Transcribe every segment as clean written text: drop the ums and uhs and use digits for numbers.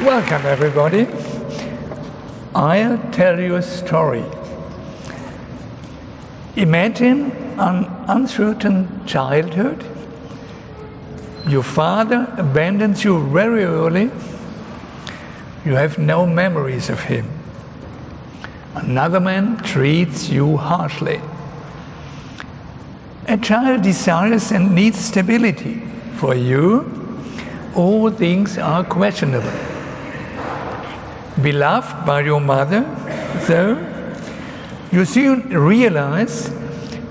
Welcome, everybody. I'll tell you a story. Imagine an uncertain childhood. Your father abandons you very early. You have no memories of him. Another man treats you harshly. A child desires and needs stability. For you, all things are questionable. Beloved by your mother, though, you soon realize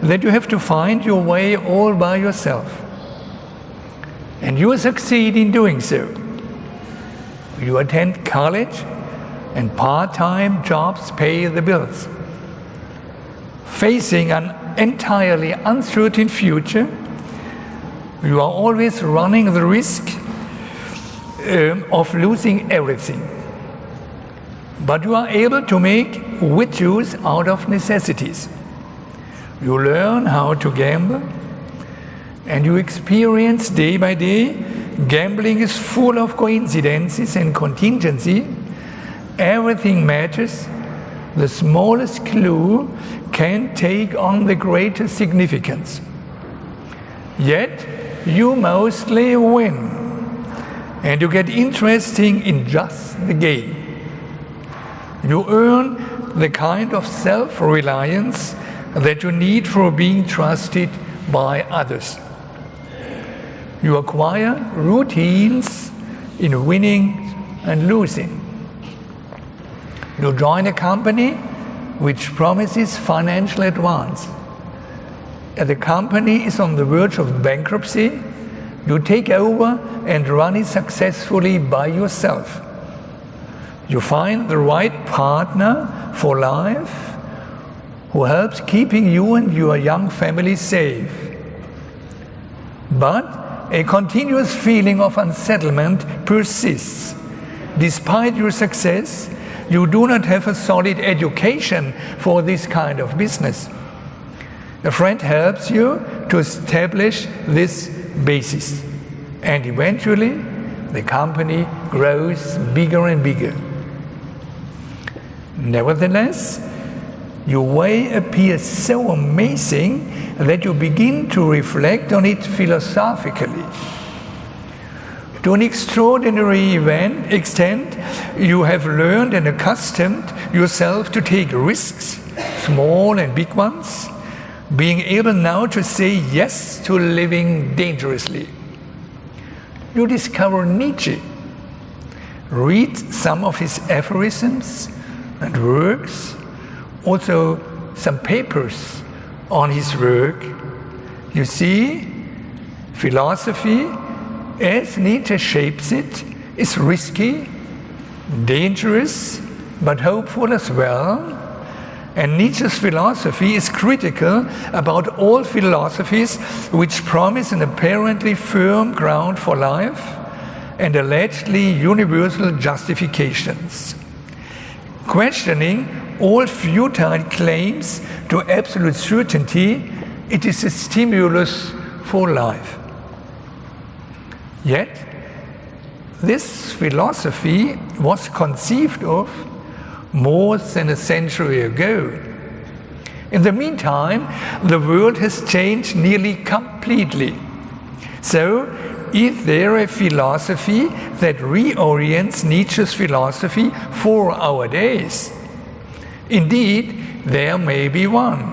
that you have to find your way all by yourself. And you succeed in doing so. You attend college, and part-time jobs pay the bills. Facing an entirely uncertain future, you are always running the risk of losing everything. But you are able to make virtues out of necessities. You learn how to gamble, and you experience day by day gambling is full of coincidences and contingency. Everything matters. The smallest clue can take on the greatest significance. Yet you mostly win, and you get interested in just the game. You earn the kind of self-reliance that you need for being trusted by others. You acquire routines in winning and losing. You join a company which promises financial advance. As the company is on the verge of bankruptcy, you take over and run it successfully by yourself. You find the right partner for life who helps keeping you and your young family safe. But a continuous feeling of unsettlement persists. Despite your success, you do not have a solid education for this kind of business. A friend helps you to establish this basis, and eventually the company grows bigger and bigger. Nevertheless, your way appears so amazing that you begin to reflect on it philosophically. To an extraordinary extent, you have learned and accustomed yourself to take risks, small and big ones, being able now to say yes to living dangerously. You discover Nietzsche, read some of his aphorisms and works, also some papers on his work. You see, philosophy, as Nietzsche shapes it, is risky, dangerous, but hopeful as well. And Nietzsche's philosophy is critical about all philosophies which promise an apparently firm ground for life and allegedly universal justifications. Questioning all futile claims to absolute certainty, it is a stimulus for life. Yet, this philosophy was conceived of more than a century ago. In the meantime, the world has changed nearly completely. So, is there a philosophy that reorients Nietzsche's philosophy for our days? Indeed, there may be one.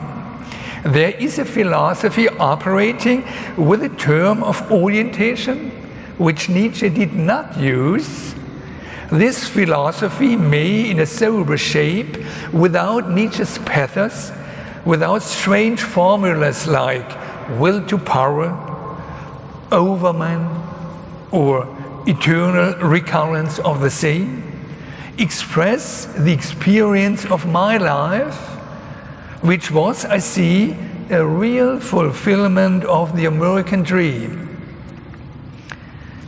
There is a philosophy operating with a term of orientation, which Nietzsche did not use. This philosophy may, in a sober shape, without Nietzsche's pathos, without strange formulas like will to power, overman, or eternal recurrence of the same, express the experience of my life, which was, I see, a real fulfillment of the American dream.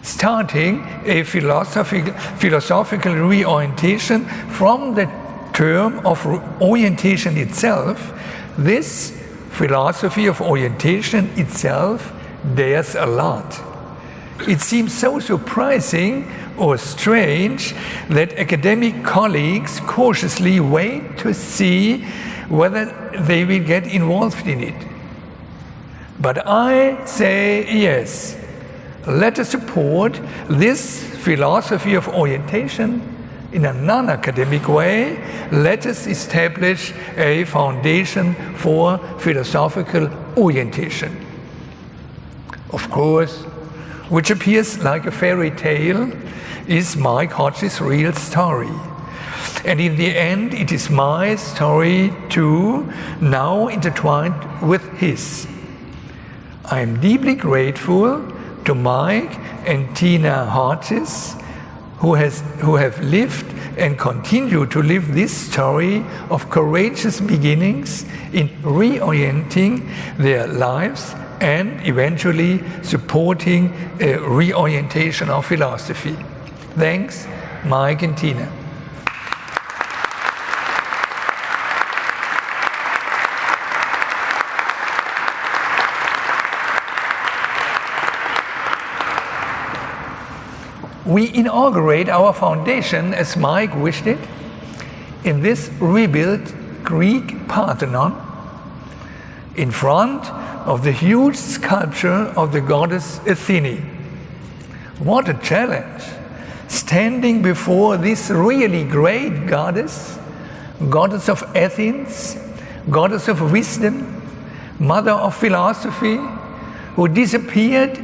Starting a philosophical reorientation from the term of orientation itself, this philosophy of orientation itself dares a lot. It seems so surprising or strange that academic colleagues cautiously wait to see whether they will get involved in it. But I say yes. Let us support this philosophy of orientation in a non-academic way. Let us establish a foundation for philosophical orientation. Of course, which appears like a fairy tale, is Mike Hodges' real story. And in the end, it is my story too, now intertwined with his. I am deeply grateful to Mike and Tina Hodges, who have lived and continue to live this story of courageous beginnings in reorienting their lives and eventually supporting a reorientation of philosophy. Thanks, Mike and Tina. We inaugurate our foundation, as Mike wished it, in this rebuilt Greek Parthenon, in front of the huge sculpture of the goddess Athene. What a challenge, standing before this really great goddess, goddess of Athens, goddess of wisdom, mother of philosophy, who disappeared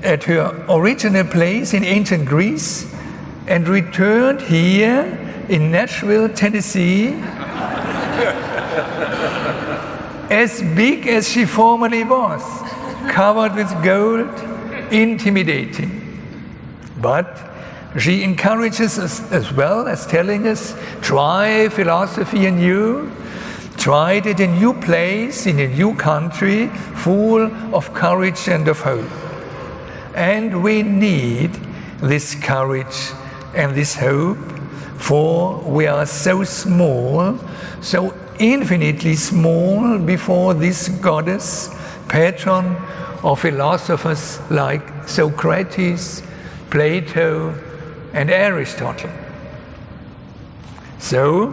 at her original place in ancient Greece and returned here in Nashville, Tennessee, as big as she formerly was, covered with gold, intimidating. But she encourages us as well as telling us, try philosophy anew, try it at a new place, in a new country, full of courage and of hope. And we need this courage and this hope, for we are so small, so infinitely small before this goddess, patron of philosophers like Socrates, Plato, and Aristotle. So,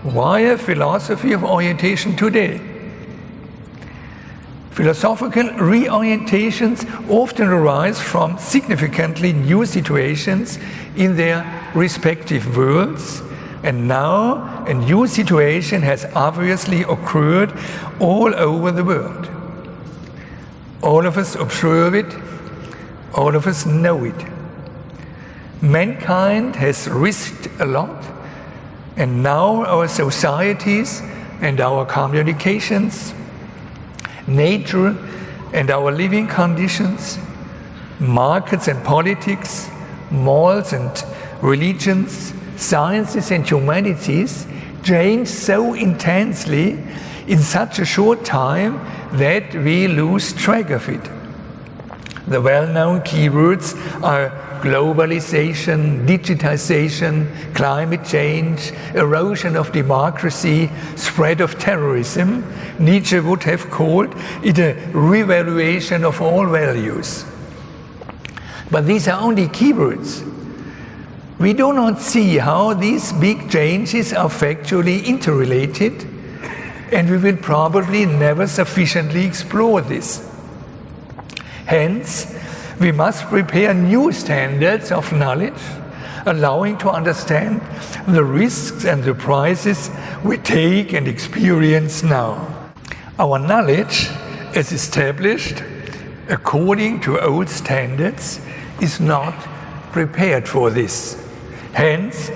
why a philosophy of orientation today? Philosophical reorientations often arise from significantly new situations in their respective worlds, and now a new situation has obviously occurred all over the world. All of us observe it, all of us know it. Mankind has risked a lot, and now our societies and our communications, nature and our living conditions, markets and politics, malls and religions, sciences and humanities change so intensely in such a short time that we lose track of it. The well-known keywords are globalization, digitization, climate change, erosion of democracy, spread of terrorism. Nietzsche would have called it a revaluation of all values. But these are only keywords. We do not see how these big changes are factually interrelated, and we will probably never sufficiently explore this. Hence, we must prepare new standards of knowledge, allowing to understand the risks and the prices we take and experience now. Our knowledge, as established according to old standards, is not prepared for this. Hence,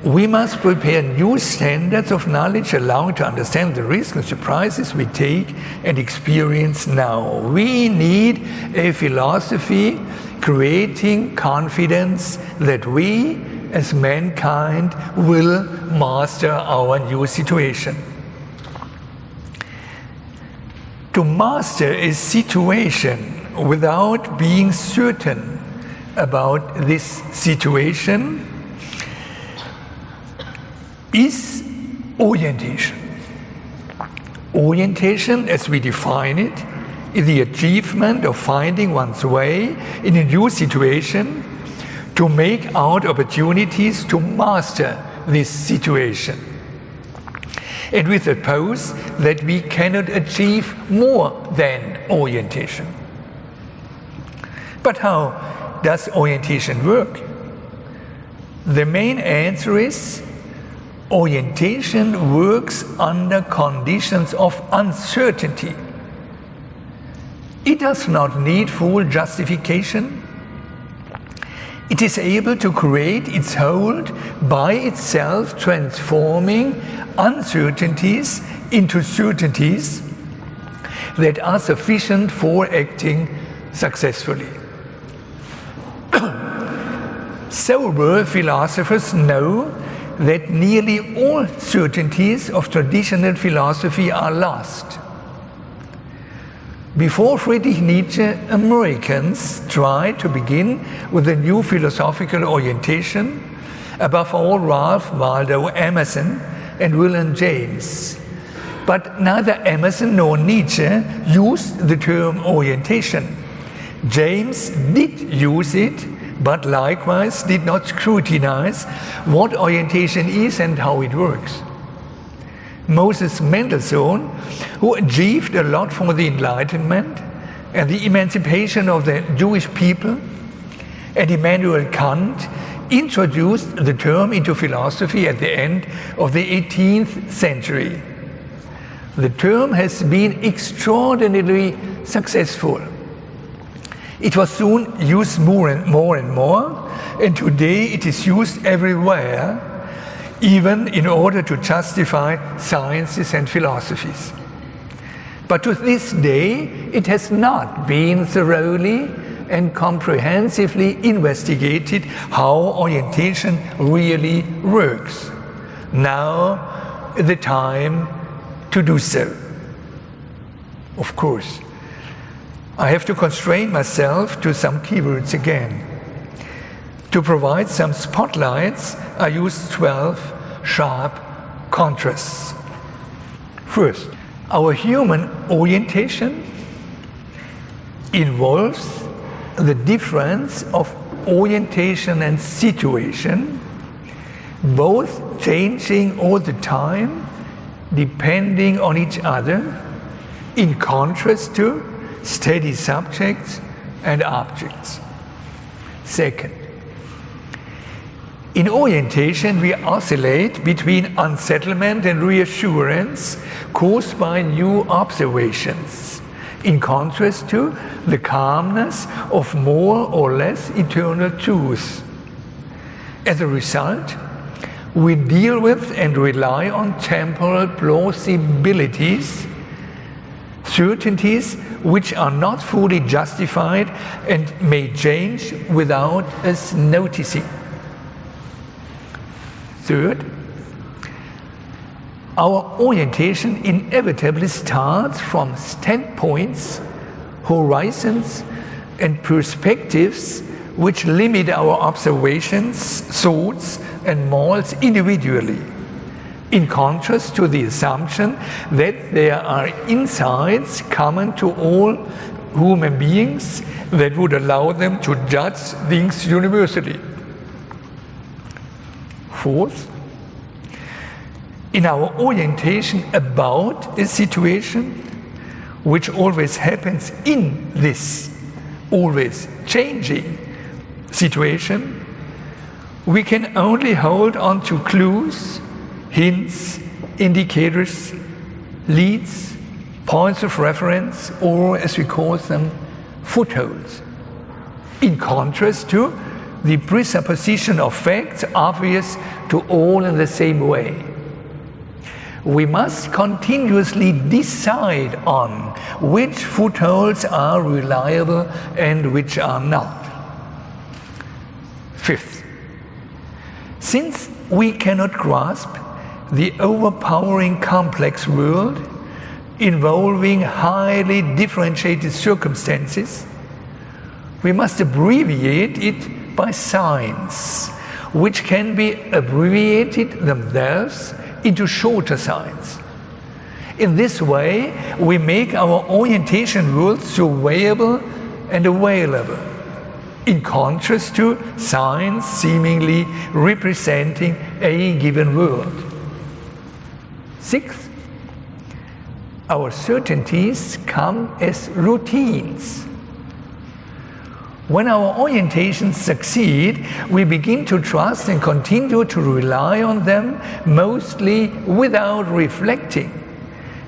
we must prepare new standards of knowledge, allowing to understand the risks and surprises we take and experience now. We need a philosophy creating confidence that we, as mankind, will master our new situation. To master a situation without being certain about this situation is orientation. Orientation, as we define it, is the achievement of finding one's way in a new situation to make out opportunities to master this situation. And we suppose that we cannot achieve more than orientation. But how does orientation work? The main answer is orientation works under conditions of uncertainty. It does not need full justification. It is able to create its hold by itself, transforming uncertainties into certainties that are sufficient for acting successfully. Sober philosophers know that nearly all certainties of traditional philosophy are lost. Before Friedrich Nietzsche, Americans tried to begin with a new philosophical orientation, above all Ralph Waldo Emerson and William James. But neither Emerson nor Nietzsche used the term orientation. James did use it, but likewise did not scrutinize what orientation is and how it works. Moses Mendelssohn, who achieved a lot for the Enlightenment and the emancipation of the Jewish people, and Immanuel Kant introduced the term into philosophy at the end of the 18th century. The term has been extraordinarily successful. It was soon used more and more, and today it is used everywhere, even in order to justify sciences and philosophies. But to this day, it has not been thoroughly and comprehensively investigated how orientation really works. Now is the time to do so. Of course, I have to constrain myself to some keywords again. To provide some spotlights, I use 12 sharp contrasts. First, our human orientation involves the difference of orientation and situation, both changing all the time, depending on each other, in contrast to steady subjects and objects. Second, in orientation, we oscillate between unsettlement and reassurance caused by new observations, in contrast to the calmness of more or less eternal truth. As a result, we deal with and rely on temporal plausibilities, certainties which are not fully justified and may change without us noticing. Third, our orientation inevitably starts from standpoints, horizons, and perspectives which limit our observations, thoughts, and morals individually, in contrast to the assumption that there are insights common to all human beings that would allow them to judge things universally. Fourth, in our orientation about a situation, which always happens in this always changing situation, we can only hold on to clues, hints, indicators, leads, points of reference, or as we call them, footholds, in contrast to the presupposition of facts obvious to all in the same way. We must continuously decide on which footholds are reliable and which are not. Fifth, since we cannot grasp the overpowering complex world involving highly differentiated circumstances, we must abbreviate it by signs, which can be abbreviated themselves into shorter signs. In this way, we make our orientation world surveyable and available, in contrast to science seemingly representing a given world. Sixth, our certainties come as routines. When our orientations succeed, we begin to trust and continue to rely on them, mostly without reflecting,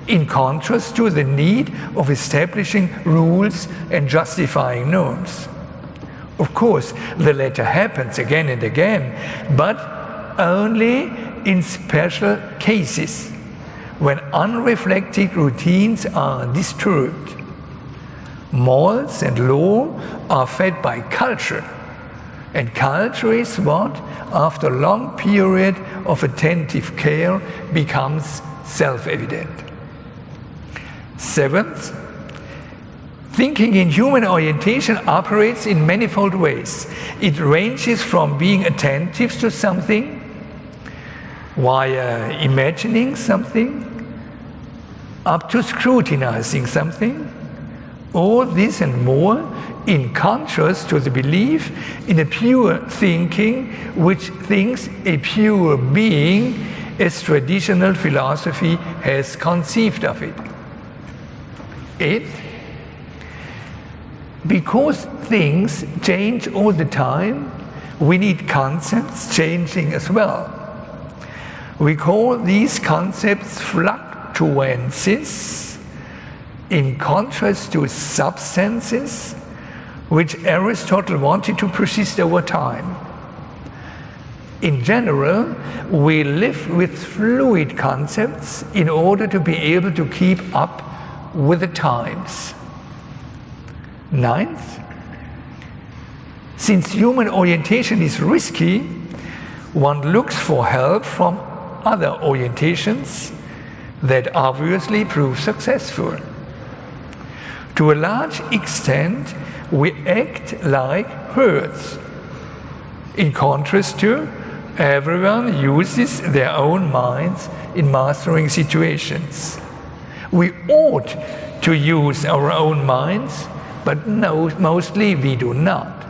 in contrast to the need of establishing rules and justifying norms. Of course, the latter happens again and again, but only in special cases, when unreflected routines are disturbed. Morals and law are fed by culture, and culture is what, after a long period of attentive care, becomes self-evident. Seventh, thinking in human orientation operates in manifold ways. It ranges from being attentive to something, via imagining something, up to scrutinizing something. All this and more in contrast to the belief in a pure thinking which thinks a pure being as traditional philosophy has conceived of it. Eighth, because things change all the time, we need concepts changing as well. We call these concepts fluctuances, in contrast to substances, which Aristotle wanted to persist over time. In general, we live with fluid concepts in order to be able to keep up with the times. Ninth, since human orientation is risky, one looks for help from other orientations that obviously prove successful. To a large extent, we act like herds. In contrast to, everyone uses their own minds in mastering situations. We ought to use our own minds, but no, mostly we do not.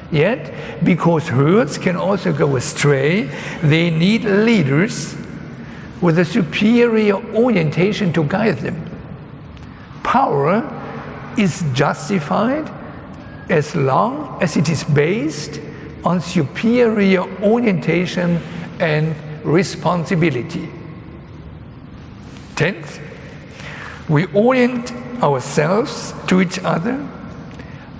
Yet, because herds can also go astray, they need leaders with a superior orientation to guide them. Power is justified as long as it is based on superior orientation and responsibility. Tenth, we orient ourselves to each other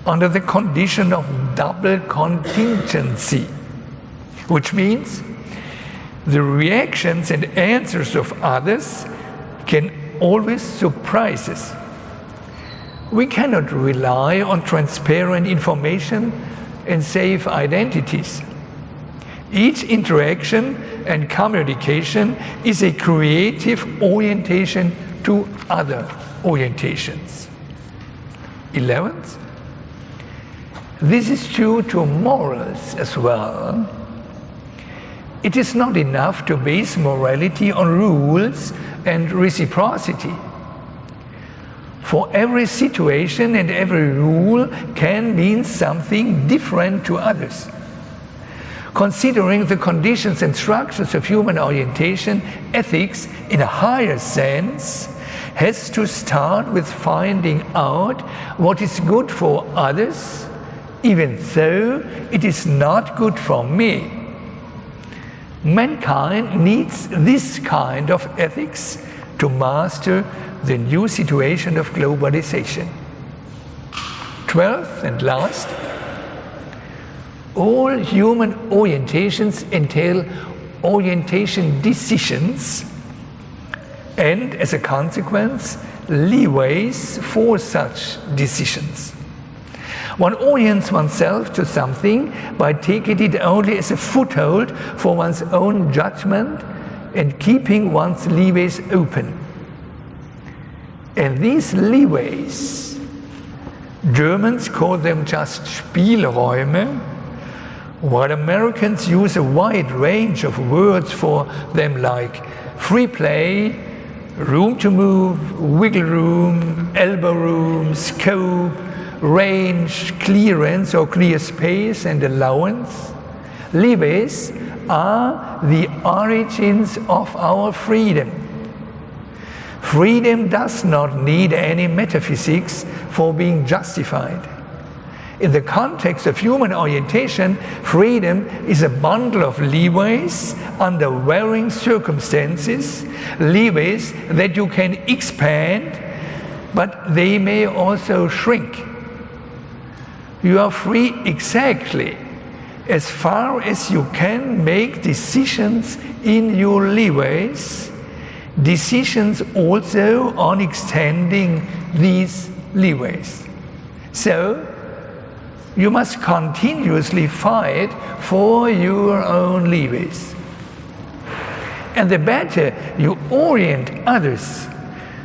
under the condition of double contingency, which means the reactions and answers of others can always surprise us. We cannot rely on transparent information and safe identities. Each interaction and communication is a creative orientation to other orientations. 11th, this is true to morals as well. It is not enough to base morality on rules and reciprocity. For every situation and every rule can mean something different to others. Considering the conditions and structures of human orientation, ethics, in a higher sense, has to start with finding out what is good for others, even though it is not good for me. Mankind needs this kind of ethics to master the new situation of globalization. 12th and last, all human orientations entail orientation decisions and, as a consequence, leeways for such decisions. One orients oneself to something by taking it only as a foothold for one's own judgment and keeping one's leeways open. And these leeways, Germans call them just Spielräume, while Americans use a wide range of words for them like free play, room to move, wiggle room, elbow room, scope, range, clearance or clear space and allowance. Leeways are the origins of our freedom. Freedom does not need any metaphysics for being justified. In the context of human orientation, freedom is a bundle of leeways under varying circumstances, leeways that you can expand, but they may also shrink. You are free exactly as far as you can make decisions in your leeways, decisions also on extending these leeways. So, you must continuously fight for your own leeways. And the better you orient others,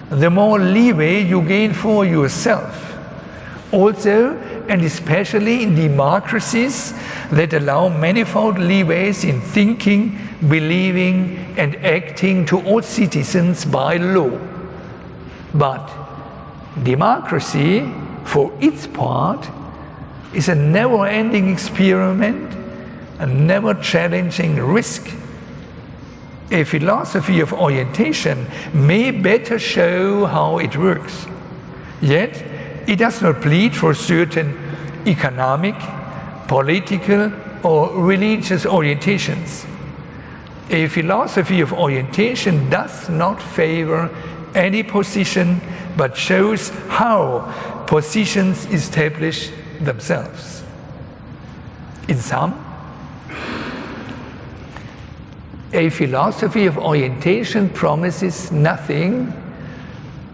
the more leeway you gain for yourself. Also, and especially in democracies that allow manifold leeways in thinking, believing, and acting to all citizens by law. But democracy, for its part, is a never-ending experiment, a never-challenging risk. A philosophy of orientation may better show how it works. Yet, it does not plead for certain economic, political, or religious orientations. A philosophy of orientation does not favor any position, but shows how positions establish themselves. In sum, a philosophy of orientation promises nothing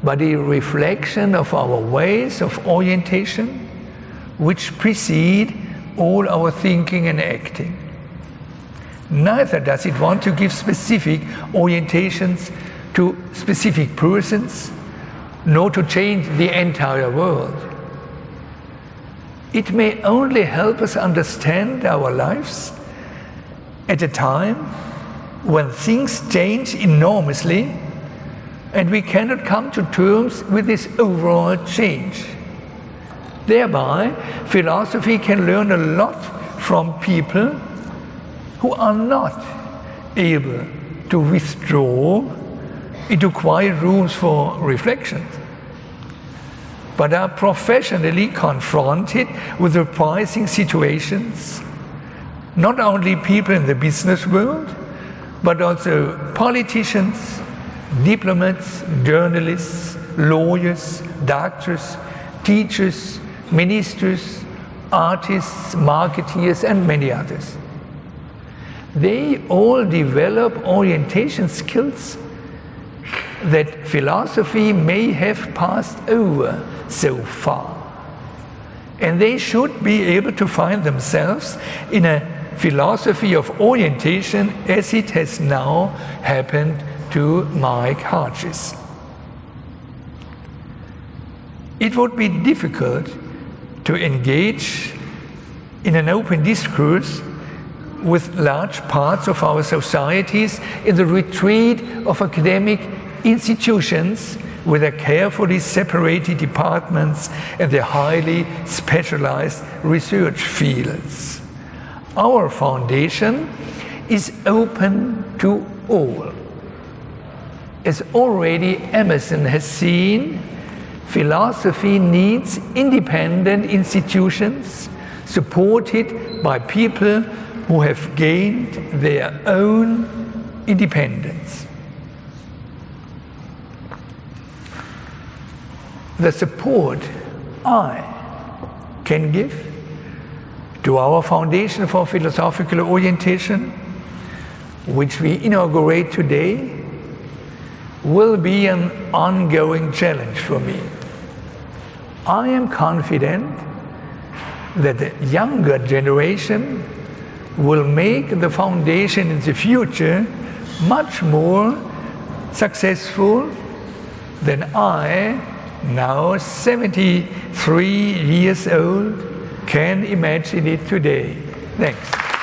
but a reflection of our ways of orientation which precede all our thinking and acting. Neither does it want to give specific orientations to specific persons, nor to change the entire world. It may only help us understand our lives at a time when things change enormously and we cannot come to terms with this overall change. Thereby, philosophy can learn a lot from people who are not able to withdraw into quiet rooms for reflection, but are professionally confronted with surprising situations. Not only people in the business world, but also politicians, diplomats, journalists, lawyers, doctors, teachers, ministers, artists, marketeers, and many others. They all develop orientation skills that philosophy may have passed over so far. And they should be able to find themselves in a philosophy of orientation as it has now happened to Mike Hodges. It would be difficult to engage in an open discourse with large parts of our societies in the retreat of academic institutions with their carefully separated departments and their highly specialized research fields. Our foundation is open to all. As already Emerson has seen, philosophy needs independent institutions supported by people who have gained their own independence. The support I can give to our Foundation for Philosophical Orientation, which we inaugurate today, will be an ongoing challenge for me. I am confident that the younger generation will make the foundation in the future much more successful than I, now 73 years old, can imagine it today. Thanks.